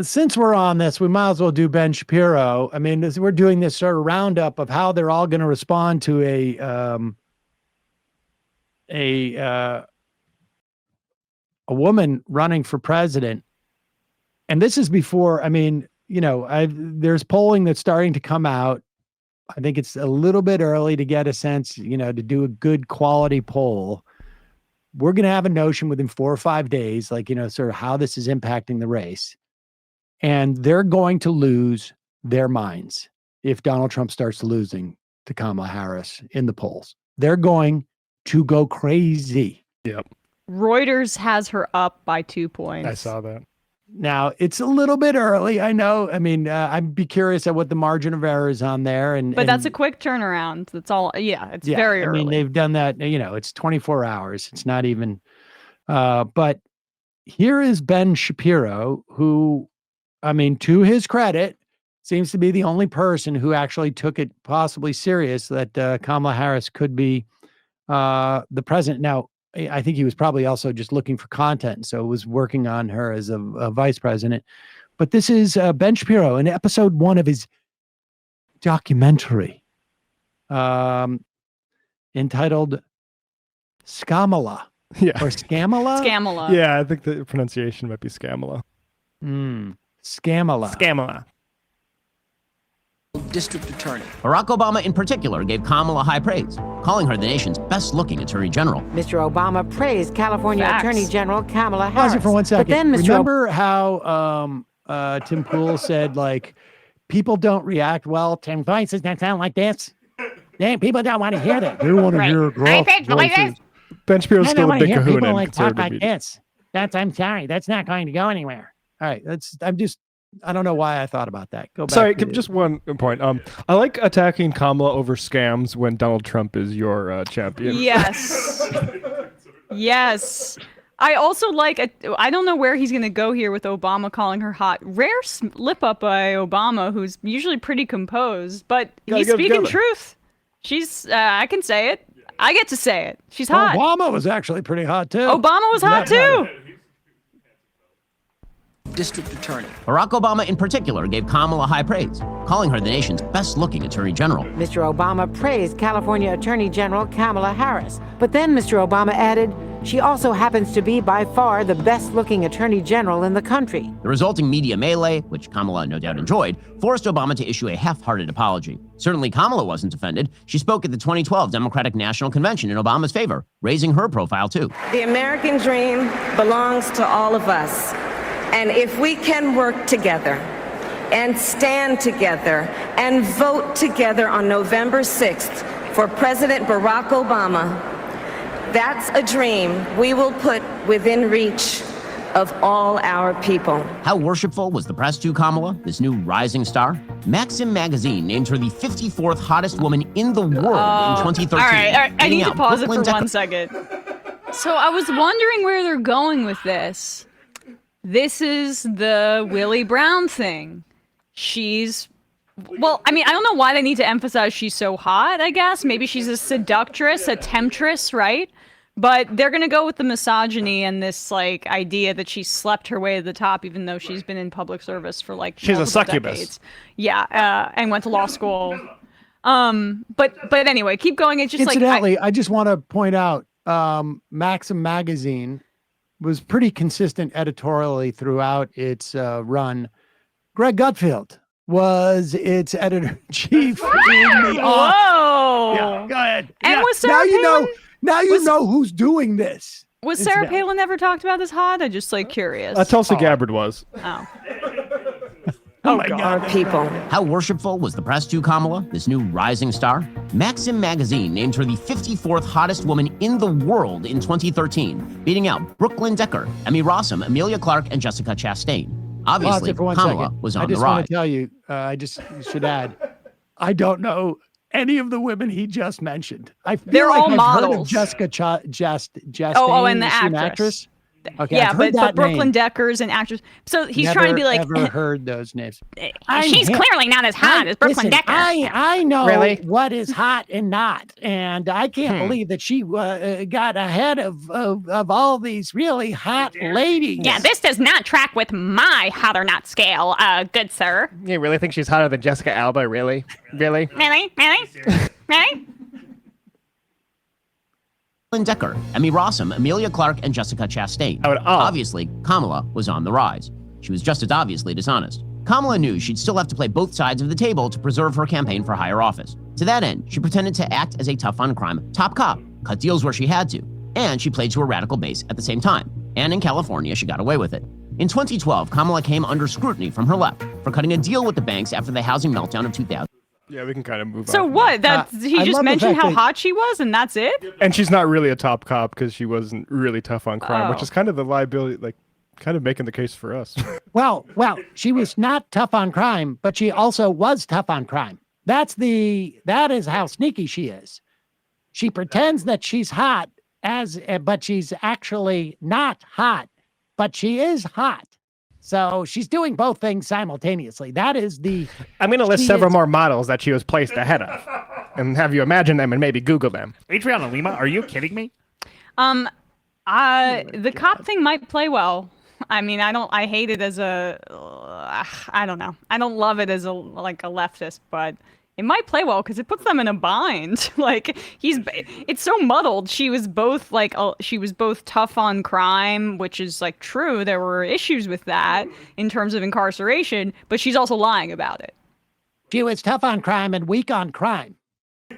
since we're on this, we might as well do Ben Shapiro. I mean, we're doing this sort of roundup of how they're all going to respond to a woman running for president. And this is before, I mean, there's polling that's starting to come out. I think it's a little bit early to get a sense, to do a good quality poll. We're going to have a notion within 4 or 5 days, sort of how this is impacting the race. And they're going to lose their minds if Donald Trump starts losing to Kamala Harris in the polls. They're going to go crazy. Yep. Reuters has her up by 2 points. I saw that. Now, it's a little bit early, I know. I mean, I'd be curious at what the margin of error is on there. But that's a quick turnaround. That's all. Yeah, it's very early. I mean, they've done that, it's 24 hours. It's not even. But here is Ben Shapiro, who, I mean, to his credit, seems to be the only person who actually took it possibly serious that Kamala Harris could be the president. Now, I think he was probably also just looking for content, so was working on her as a vice president. But this is Ben Shapiro in episode 1 of his documentary entitled Scamala. Yeah. Or Scamala? Scamala. Yeah, I think the pronunciation might be Scamala. Scamala. Scamala. District Attorney. Barack Obama in particular gave Kamala high praise, calling her the nation's best-looking Attorney General. Mr. Obama praised California Attorney General Kamala Harris. Pause it for 1 second. But then remember how Tim Pool said, people don't react well to voices that sound like this? People don't want to hear that. They want to hear gruff voices. Ben Shapiro's still a big kahuna people in talk like media. this. I'm sorry. That's not going to go anywhere. All right. I don't know why I thought about that. Go back. Sorry, just one point. I like attacking Kamala over scams when Donald Trump is your champion. Yes. Yes. I also I don't know where he's going to go here with Obama calling her hot. Rare slip up by Obama, who's usually pretty composed, but he's speaking truth. She's, I can say it. I get to say it. She's hot. Obama was actually pretty hot too. Obama was hot too. District Attorney. Barack Obama in particular gave Kamala high praise, calling her the nation's best-looking Attorney General. Mr. Obama praised California Attorney General Kamala Harris. But then Mr. Obama added, she also happens to be by far the best-looking Attorney General in the country. The resulting media melee, which Kamala no doubt enjoyed, forced Obama to issue a half-hearted apology. Certainly Kamala wasn't offended. She spoke at the 2012 Democratic National Convention in Obama's favor, raising her profile too. The American dream belongs to all of us. And if we can work together and stand together and vote together on November 6th for President Barack Obama, that's a dream we will put within reach of all our people. How worshipful was the press to Kamala, this new rising star? Maxim magazine named her the 54th hottest woman in the world in 2013. All right. I need to pause Brooklyn it for 1 second. So I was wondering where they're going with this. This is the Willie Brown thing. Well, I mean, I don't know why they need to emphasize she's so hot, I guess. Maybe she's a seductress, a temptress, right? But they're going to go with the misogyny and this, idea that she slept her way to the top, even though she's been in public service for, she's a succubus. Decades. Yeah, and went to law school. But anyway, keep going. It's just incidentally, I just want to point out, Maxim magazine was pretty consistent editorially throughout its run. Greg Gutfeld was its editor-in-chief. Whoa! Yeah, go ahead. And was Sarah now you Palin? know. Now you know who's doing this. Was Sarah Palin ever talked about this hot? I'm just curious. Tulsi Gabbard was. Oh. Oh my God. Our people. How worshipful was the press to Kamala, this new rising star? Maxim magazine named her the 54th hottest woman in the world in 2013, beating out Brooklyn Decker, Emmy Rossum, Amelia Clark, and Jessica Chastain. Obviously, Kamala was on the rise. I just want to tell you, I just should add, I don't know any of the women he just mentioned. I feel They're like all I've models. heard of Jessica Chastain. Oh, and the Is she an actress. actress? Okay, yeah, I've heard but that Brooklyn name. Decker's an actress. So he's Never, trying to be like, ever heard those names. she's clearly not as hot as Brooklyn Listen, Decker. I know Really? what is hot and not, and I can't believe that she got ahead of all these really hot ladies. Yeah, this does not track with my hot or not scale, good sir. You really think she's hotter than Jessica Alba? Really? Really? Really? Really? Decker, Emmy Rossum, Amelia Clark, and Jessica Chastain. Oh. Obviously, Kamala was on the rise. She was just as obviously dishonest. Kamala knew she'd still have to play both sides of the table to preserve her campaign for higher office. To that end, she pretended to act as a tough on crime top cop, cut deals where she had to, and she played to a radical base at the same time. And in California, she got away with it. In 2012, Kamala came under scrutiny from her left for cutting a deal with the banks after the housing meltdown of 2000. Yeah, we can kind of move on. So what? That he I just love the mentioned fact how that- hot she was, and that's it? And she's not really a top cop because she wasn't really tough on crime, which Oh. is kind of the liability, like kind of making the case for us. Well, she was not tough on crime, but she also was tough on crime. That is how sneaky she is. She pretends that she's hot but she's actually not hot, but she is hot. So she's doing both things simultaneously. That is the. I'm going to list She several is- more models that she was placed ahead of and have you imagine them and maybe Google them. Adriana Lima, are you kidding me? The cop thing might play well. I mean, I hate it as I don't know. I don't love it as a leftist, but it might play well because it puts them in a bind. Like it's so muddled. She was both tough on crime, which is like true. There were issues with that in terms of incarceration, but she's also lying about it. She was tough on crime and weak on crime.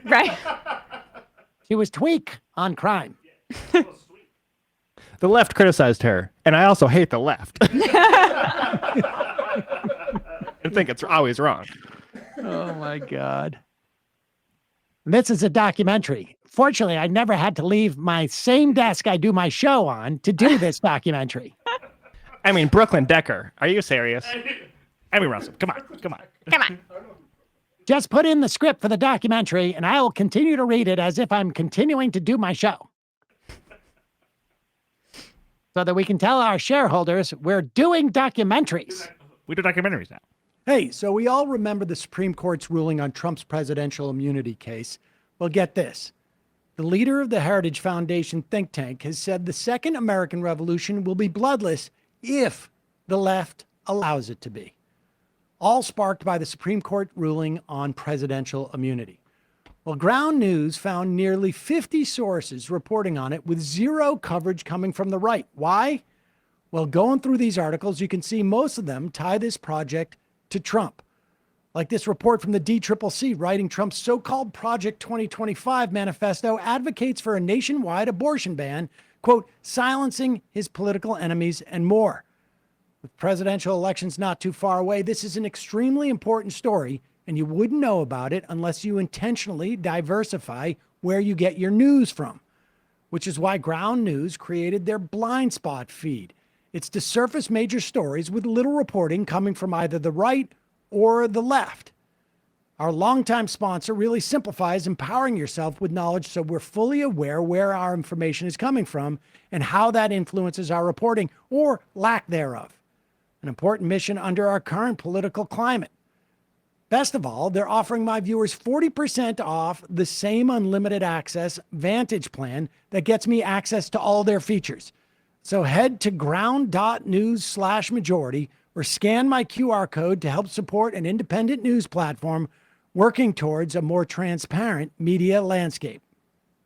Right? She was tweak on crime. The left criticized her, and I also hate the left. I think it's always wrong. Oh my God. This is a documentary. Fortunately, I never had to leave my same desk I do my show on to do this documentary. I mean, Brooklyn Decker. Are you serious? Emmy Rossum, come on. Come on. Just put in the script for the documentary and I will continue to read it as if I'm continuing to do my show. So that we can tell our shareholders we're doing documentaries. We do documentaries now. Hey, so we all remember the Supreme Court's ruling on Trump's presidential immunity case. Well, get this. The leader of the Heritage Foundation think tank has said the second American Revolution will be bloodless if the left allows it to be. All sparked by the Supreme Court ruling on presidential immunity. Well, Ground News found nearly 50 sources reporting on it with zero coverage coming from the right. Why? Well, going through these articles, you can see most of them tie this project to Trump. Like this report from the DCCC writing Trump's so-called Project 2025 manifesto advocates for a nationwide abortion ban, quote, silencing his political enemies and more. With presidential elections not too far away, this is an extremely important story, and you wouldn't know about it unless you intentionally diversify where you get your news from, which is why Ground News created their blind spot feed. It's to surface major stories with little reporting coming from either the right or the left. Our longtime sponsor really simplifies empowering yourself with knowledge so we're fully aware where our information is coming from and how that influences our reporting or lack thereof. An important mission under our current political climate. Best of all, they're offering my viewers 40% off the same unlimited access Vantage plan that gets me access to all their features. So head to ground.news/majority or scan my QR code to help support an independent news platform working towards a more transparent media landscape.